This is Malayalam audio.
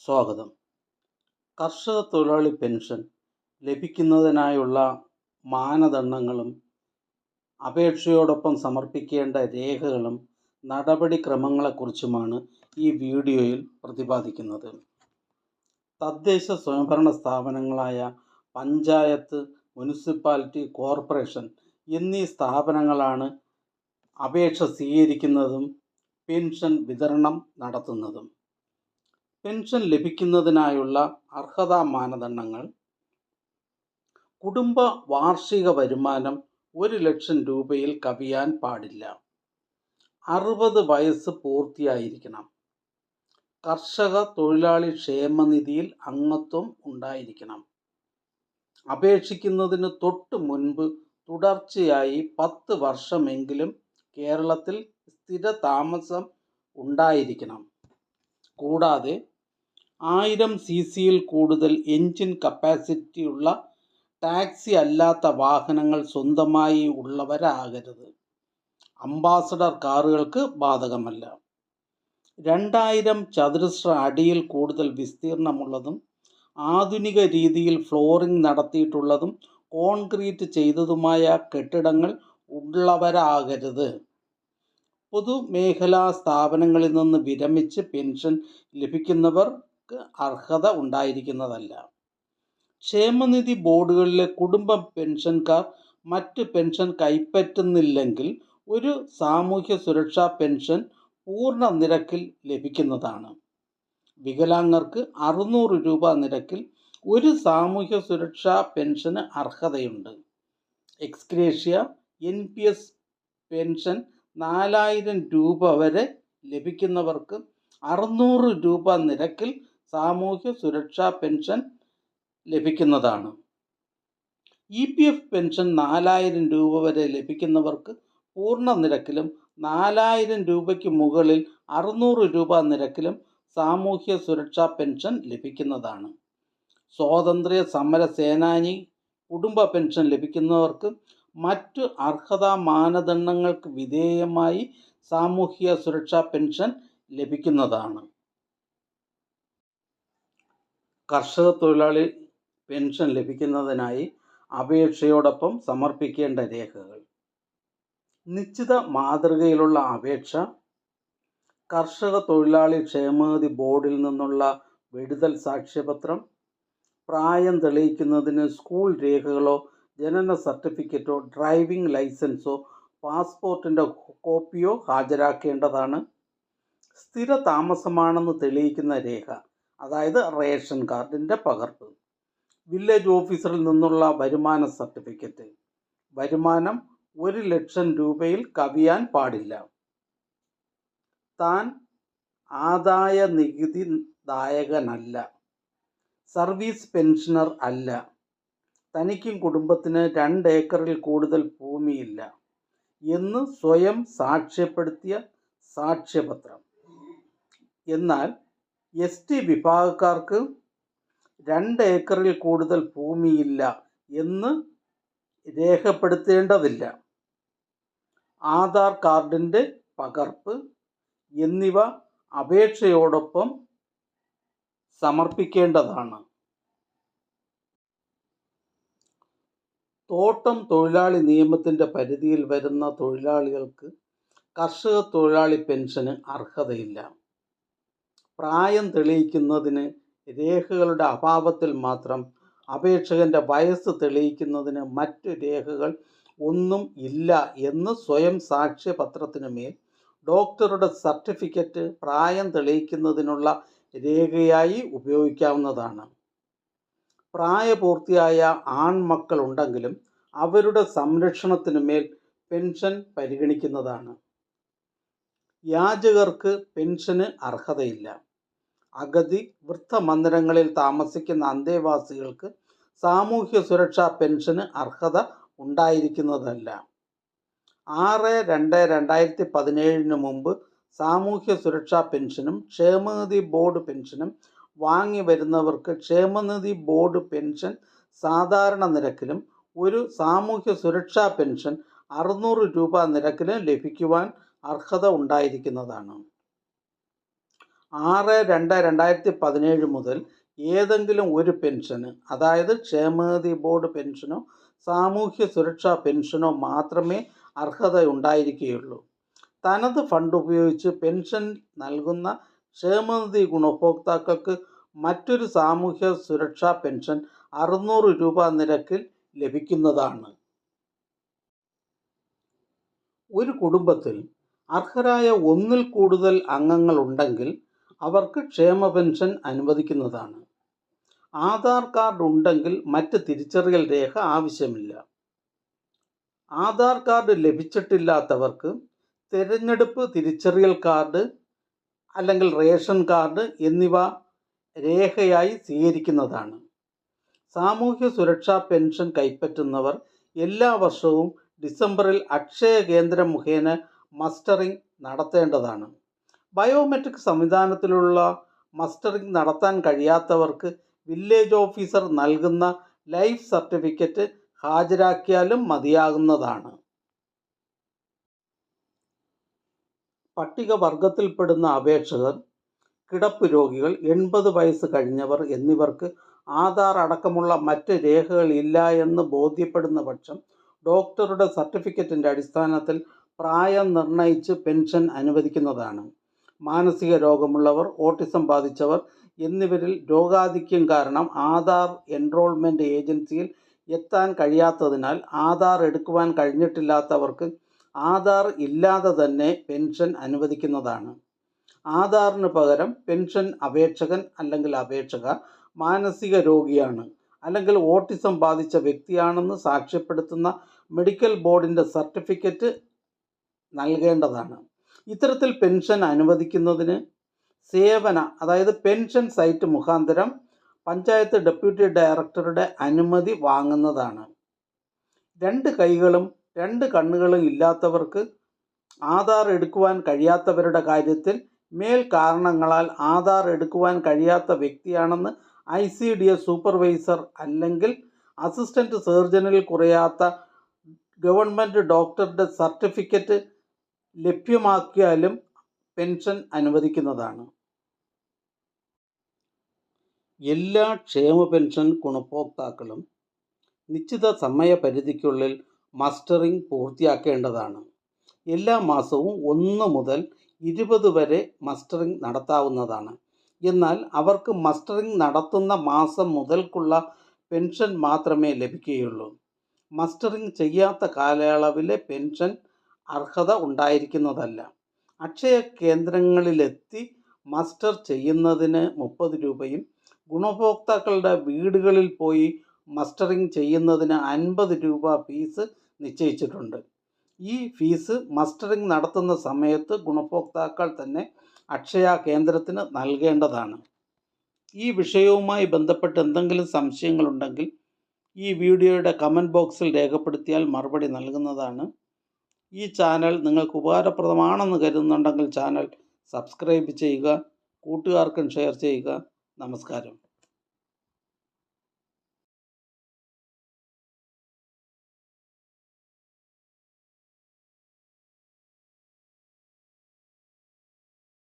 സ്വാഗതം. കർഷക തൊഴിലാളി പെൻഷൻ ലഭിക്കുന്നതിനായുള്ള മാനദണ്ഡങ്ങളും അപേക്ഷയോടൊപ്പം സമർപ്പിക്കേണ്ട രേഖകളും നടപടിക്രമങ്ങളെക്കുറിച്ചുമാണ് ഈ വീഡിയോയിൽ പ്രതിപാദിക്കുന്നത്. തദ്ദേശ സ്വയംഭരണ സ്ഥാപനങ്ങളായ പഞ്ചായത്ത്, മുനിസിപ്പാലിറ്റി, കോർപ്പറേഷൻ എന്നീ സ്ഥാപനങ്ങളാണ് അപേക്ഷ സ്വീകരിക്കുന്നതും പെൻഷൻ വിതരണം നടത്തുന്നതും. പെൻഷൻ ലഭിക്കുന്നതിനായുള്ള അർഹതാ മാനദണ്ഡങ്ങൾ: കുടുംബ വാർഷിക വരുമാനം 1,00,000 രൂപയിൽ കവിയാൻ പാടില്ല. 60 വയസ്സ് പൂർത്തിയായിരിക്കണം. കർഷക തൊഴിലാളി ക്ഷേമനിധിയിൽ അംഗത്വം ഉണ്ടായിരിക്കണം. അപേക്ഷിക്കുന്നതിന് തൊട്ട് മുൻപ് തുടർച്ചയായി 10 വർഷമെങ്കിലും കേരളത്തിൽ സ്ഥിരതാമസം ഉണ്ടായിരിക്കണം. കൂടാതെ 1000 cc-യിൽ കൂടുതൽ എൻജിൻ കപ്പാസിറ്റിയുള്ള ടാക്സി അല്ലാത്ത വാഹനങ്ങൾ സ്വന്തമായി ഉള്ളവരാകരുത്. അംബാസഡർ കാറുകൾക്ക് ബാധകമല്ല. 2000 ചതുരശ്ര അടിയിൽ കൂടുതൽ വിസ്തീർണമുള്ളതും ആധുനിക രീതിയിൽ ഫ്ലോറിംഗ് നടത്തിയിട്ടുള്ളതും കോൺക്രീറ്റ് ചെയ്തതുമായ കെട്ടിടങ്ങൾ ഉള്ളവരാകരുത്. പൊതുമേഖലാ സ്ഥാപനങ്ങളിൽ നിന്ന് വിരമിച്ച് പെൻഷൻ ലഭിക്കുന്നവർക്ക് അർഹത ഉണ്ടായിരിക്കുന്നതല്ല. ക്ഷേമനിധി ബോർഡുകളിലെ കുടുംബ പെൻഷൻകാർ മറ്റ് പെൻഷൻ കൈപ്പറ്റുന്നില്ലെങ്കിൽ ഒരു സാമൂഹ്യ സുരക്ഷാ പെൻഷൻ പൂർണ്ണ നിരക്കിൽ ലഭിക്കുന്നതാണ്. വികലാംഗർക്ക് 600 രൂപ നിരക്കിൽ ഒരു സാമൂഹ്യ സുരക്ഷാ പെൻഷന് അർഹതയുണ്ട്. എക്സ്ഗ്രേഷ്യ NPS പെൻഷൻ 4000 രൂപ വരെ ലഭിക്കുന്നവർക്ക് 600 രൂപ നിരക്കിൽ സാമൂഹ്യ സുരക്ഷാ പെൻഷൻ ലഭിക്കുന്നതാണ്. EPF പെൻഷൻ 4000 രൂപ വരെ ലഭിക്കുന്നവർക്ക് പൂർണ്ണ നിരക്കിലും 4000 രൂപയ്ക്ക് മുകളിൽ 600 രൂപ നിരക്കിലും സാമൂഹ്യ സുരക്ഷാ പെൻഷൻ ലഭിക്കുന്നതാണ്. സ്വാതന്ത്ര്യ സമര സേനാനി കുടുംബ പെൻഷൻ ലഭിക്കുന്നവർക്ക് മറ്റു അർഹതാ മാനദണ്ഡങ്ങൾക്ക് വിധേയമായി സാമൂഹ്യ സുരക്ഷാ പെൻഷൻ ലഭിക്കുന്നതാണ്. കർഷക തൊഴിലാളി പെൻഷൻ ലഭിക്കുന്നതിനായി അപേക്ഷയോടൊപ്പം സമർപ്പിക്കേണ്ട രേഖകൾ: നിശ്ചിത മാതൃകയിലുള്ള അപേക്ഷ, കർഷക തൊഴിലാളി ക്ഷേമനിധി ബോർഡിൽ നിന്നുള്ള വിടുതൽ സാക്ഷ്യപത്രം, പ്രായം തെളിയിക്കുന്നതിന് സ്കൂൾ രേഖകളോ ജനന സർട്ടിഫിക്കറ്റോ ഡ്രൈവിംഗ് ലൈസൻസോ പാസ്പോർട്ടിൻ്റെ കോപ്പിയോ ഹാജരാക്കേണ്ടതാണ്. സ്ഥിര താമസമാണെന്ന് തെളിയിക്കുന്ന രേഖ, അതായത് റേഷൻ കാർഡിൻ്റെ പകർപ്പ്, വില്ലേജ് ഓഫീസറിൽ നിന്നുള്ള വരുമാന സർട്ടിഫിക്കറ്റ്. വരുമാനം 1,00,000 രൂപയിൽ കവിയാൻ പാടില്ല. താൻ ആദായ നികുതി ദായകനല്ല, സർവീസ് പെൻഷനർ അല്ല, തനിക്കും കുടുംബത്തിന് 2 ഏക്കറിൽ കൂടുതൽ ഭൂമിയില്ല എന്ന് സ്വയം സാക്ഷ്യപ്പെടുത്തിയ സാക്ഷ്യപത്രം. എന്നാൽ ST വിഭാഗക്കാർക്ക് 2 ഏക്കറിൽ കൂടുതൽ ഭൂമിയില്ല എന്ന് രേഖപ്പെടുത്തേണ്ടതില്ല. ആധാർ കാർഡിൻ്റെ പകർപ്പ് എന്നിവ അപേക്ഷയോടൊപ്പം സമർപ്പിക്കേണ്ടതാണ്. തോട്ടം തൊഴിലാളി നിയമത്തിൻ്റെ പരിധിയിൽ വരുന്ന തൊഴിലാളികൾക്ക് കർഷക തൊഴിലാളി പെൻഷന് അർഹതയില്ല. പ്രായം തെളിയിക്കുന്നതിന് രേഖകളുടെ അഭാവത്തിൽ മാത്രം അപേക്ഷകൻ്റെ വയസ്സ് തെളിയിക്കുന്നതിന് മറ്റു രേഖകൾ ഒന്നും ഇല്ല എന്ന് സ്വയം സാക്ഷ്യപത്രത്തിനുമേൽ ഡോക്ടറുടെ സർട്ടിഫിക്കറ്റ് പ്രായം തെളിയിക്കുന്നതിനുള്ള രേഖയായി ഉപയോഗിക്കാവുന്നതാണ്. പ്രായപൂർത്തിയായ ആൺമക്കൾ ഉണ്ടെങ്കിലും അവരുടെ സംരക്ഷണത്തിനുമേൽ പെൻഷൻ പരിഗണിക്കുന്നതാണ്. യാചകർക്ക് പെൻഷന് അർഹതയില്ല. അഗതി വൃദ്ധമന്ദിരങ്ങളിൽ താമസിക്കുന്ന അന്തേവാസികൾക്ക് സാമൂഹ്യ സുരക്ഷാ പെൻഷന് അർഹത ഉണ്ടായിരിക്കുന്നതല്ല. 6/2/2017 മുമ്പ് സാമൂഹ്യ സുരക്ഷാ പെൻഷനും ക്ഷേമനിധി ബോർഡ് പെൻഷനും വാങ്ങി വരുന്നവർക്ക് ക്ഷേമനിധി ബോർഡ് പെൻഷൻ സാധാരണ നിരക്കിലും ഒരു സാമൂഹ്യ സുരക്ഷാ പെൻഷൻ 600 രൂപ നിരക്കിലും ലഭിക്കുവാൻ അർഹത ഉണ്ടായിരിക്കുന്നതാണ്. 6/2/2017 മുതൽ ഏതെങ്കിലും ഒരു പെൻഷന്, അതായത് ക്ഷേമനിധി ബോർഡ് പെൻഷനോ സാമൂഹ്യ സുരക്ഷാ പെൻഷനോ മാത്രമേ അർഹതയുണ്ടായിരിക്കുകയുള്ളൂ. തനത് ഫണ്ട് ഉപയോഗിച്ച് പെൻഷൻ നൽകുന്ന ക്ഷേമനിധി ഗുണഭോക്താക്കൾക്ക് മറ്റൊരു സാമൂഹ്യ സുരക്ഷാ പെൻഷൻ 600 രൂപ നിരക്കിൽ ലഭിക്കുന്നതാണ്. ഒരു കുടുംബത്തിൽ അർഹരായ ഒന്നിൽ കൂടുതൽ അംഗങ്ങൾ ഉണ്ടെങ്കിൽ അവർക്ക് ക്ഷേമ പെൻഷൻ അനുവദിക്കുന്നതാണ്. ആധാർ കാർഡ് ഉണ്ടെങ്കിൽ മറ്റ് തിരിച്ചറിയൽ രേഖ ആവശ്യമില്ല. ആധാർ കാർഡ് ലഭിച്ചിട്ടില്ലാത്തവർക്ക് തിരഞ്ഞെടുപ്പ് തിരിച്ചറിയൽ കാർഡ് അല്ലെങ്കിൽ റേഷൻ കാർഡ് എന്നിവ രേഖയായി സ്വീകരിക്കുന്നതാണ്. സാമൂഹ്യ സുരക്ഷാ പെൻഷൻ കൈപ്പറ്റുന്നവർ എല്ലാ വർഷവും ഡിസംബറിൽ അക്ഷയ കേന്ദ്രം മുഖേന മസ്റ്ററിംഗ് നടത്തേണ്ടതാണ്. ബയോമെട്രിക് സംവിധാനത്തിലുള്ള മസ്റ്ററിംഗ് നടത്താൻ കഴിയാത്തവർക്ക് വില്ലേജ് ഓഫീസർ നൽകുന്ന ലൈഫ് സർട്ടിഫിക്കറ്റ് ഹാജരാക്കിയാലും മതിയാകുന്നതാണ്. പട്ടികവർഗത്തിൽപ്പെടുന്ന അപേക്ഷകർ, കിടപ്പ് രോഗികൾ, 80 വയസ്സ് കഴിഞ്ഞവർ എന്നിവർക്ക് ആധാർ അടക്കമുള്ള മറ്റ് രേഖകൾ ഇല്ല എന്ന് ബോധ്യപ്പെടുന്ന പക്ഷം ഡോക്ടറുടെ സർട്ടിഫിക്കറ്റിൻ്റെ അടിസ്ഥാനത്തിൽ പ്രായം നിർണയിച്ച് പെൻഷൻ അനുവദിക്കുന്നതാണ്. മാനസിക രോഗമുള്ളവർ, ഓട്ടിസം ബാധിച്ചവർ എന്നിവരിൽ രോഗാധിക്യം കാരണം ആധാർ എൻറോൾമെൻറ്റ് ഏജൻസിയിൽ എത്താൻ കഴിയാത്തതിനാൽ ആധാർ എടുക്കുവാൻ കഴിഞ്ഞിട്ടില്ലാത്തവർക്ക് ആധാർ ഇല്ലാതെ തന്നെ പെൻഷൻ അനുവദിക്കുന്നതാണ്. ആധാറിന് പകരം പെൻഷൻ അപേക്ഷകൻ അല്ലെങ്കിൽ അപേക്ഷക മാനസിക രോഗിയാണ് അല്ലെങ്കിൽ ഓട്ടിസം ബാധിച്ച വ്യക്തിയാണെന്ന് സാക്ഷ്യപ്പെടുത്തുന്ന മെഡിക്കൽ ബോർഡിൻ്റെ സർട്ടിഫിക്കറ്റ് നൽകേണ്ടതാണ്. ഇത്തരത്തിൽ പെൻഷൻ അനുവദിക്കുന്നതിന് അതായത് പെൻഷൻ സൈറ്റ് മുഖാന്തരം പഞ്ചായത്ത് ഡെപ്യൂട്ടി ഡയറക്ടറുടെ അനുമതി വാങ്ങുന്നതാണ്. 2 കൈകളും 2 കണ്ണുകളും ഇല്ലാത്തവർക്ക് ആധാർ എടുക്കുവാൻ കഴിയാത്തവരുടെ കാര്യത്തിൽ മേൽ കാരണങ്ങളാൽ ആധാർ എടുക്കുവാൻ കഴിയാത്ത വ്യക്തിയാണെന്ന് ICDS സൂപ്പർവൈസർ അല്ലെങ്കിൽ അസിസ്റ്റന്റ് സർജനിൽ കുറയാത്ത ഗവൺമെൻറ് ഡോക്ടറുടെ സർട്ടിഫിക്കറ്റ് ലഭ്യമാക്കിയാലും പെൻഷൻ അനുവദിക്കുന്നതാണ്. എല്ലാ ക്ഷേമ പെൻഷൻ ഗുണഭോക്താക്കളും നിശ്ചിത സമയപരിധിക്കുള്ളിൽ മസ്റ്ററിംഗ് പൂർത്തിയാക്കേണ്ടതാണ്. എല്ലാ മാസവും 1 മുതൽ 20 വരെ മസ്റ്ററിംഗ് നടത്താവുന്നതാണ്. എന്നാൽ അവർക്ക് മസ്റ്ററിംഗ് നടത്തുന്ന മാസം മുതൽക്കുള്ള പെൻഷൻ മാത്രമേ ലഭിക്കുകയുള്ളൂ. മസ്റ്ററിംഗ് ചെയ്യാത്ത കാലയളവിലെ പെൻഷൻ അർഹത ഉണ്ടായിരിക്കുന്നതല്ല. അക്ഷയ കേന്ദ്രങ്ങളിലെത്തി മസ്റ്റർ ചെയ്യുന്നതിന് 30 രൂപയും ഗുണഭോക്താക്കളുടെ വീടുകളിൽ പോയി മസ്റ്ററിംഗ് ചെയ്യുന്നതിന് 50 രൂപ ഫീസ് നിശ്ചയിച്ചിട്ടുണ്ട്. ഈ ഫീസ് മസ്റ്ററിംഗ് നടത്തുന്ന സമയത്ത് ഗുണഭോക്താക്കൾ തന്നെ അക്ഷയ കേന്ദ്രത്തിന് നൽകേണ്ടതാണ്. ഈ വിഷയവുമായി ബന്ധപ്പെട്ട് എന്തെങ്കിലും സംശയങ്ങളുണ്ടെങ്കിൽ ഈ വീഡിയോയുടെ കമൻറ്റ് ബോക്സിൽ രേഖപ്പെടുത്തിയാൽ മറുപടി നൽകുന്നതാണ്. ഈ ചാനൽ നിങ്ങൾക്ക് ഉപകാരപ്രദമാണെന്ന് കരുതുന്നുണ്ടെങ്കിൽ ചാനൽ സബ്സ്ക്രൈബ് ചെയ്യുക, കൂട്ടുകാർക്കും ഷെയർ ചെയ്യുക. നമസ്കാരം.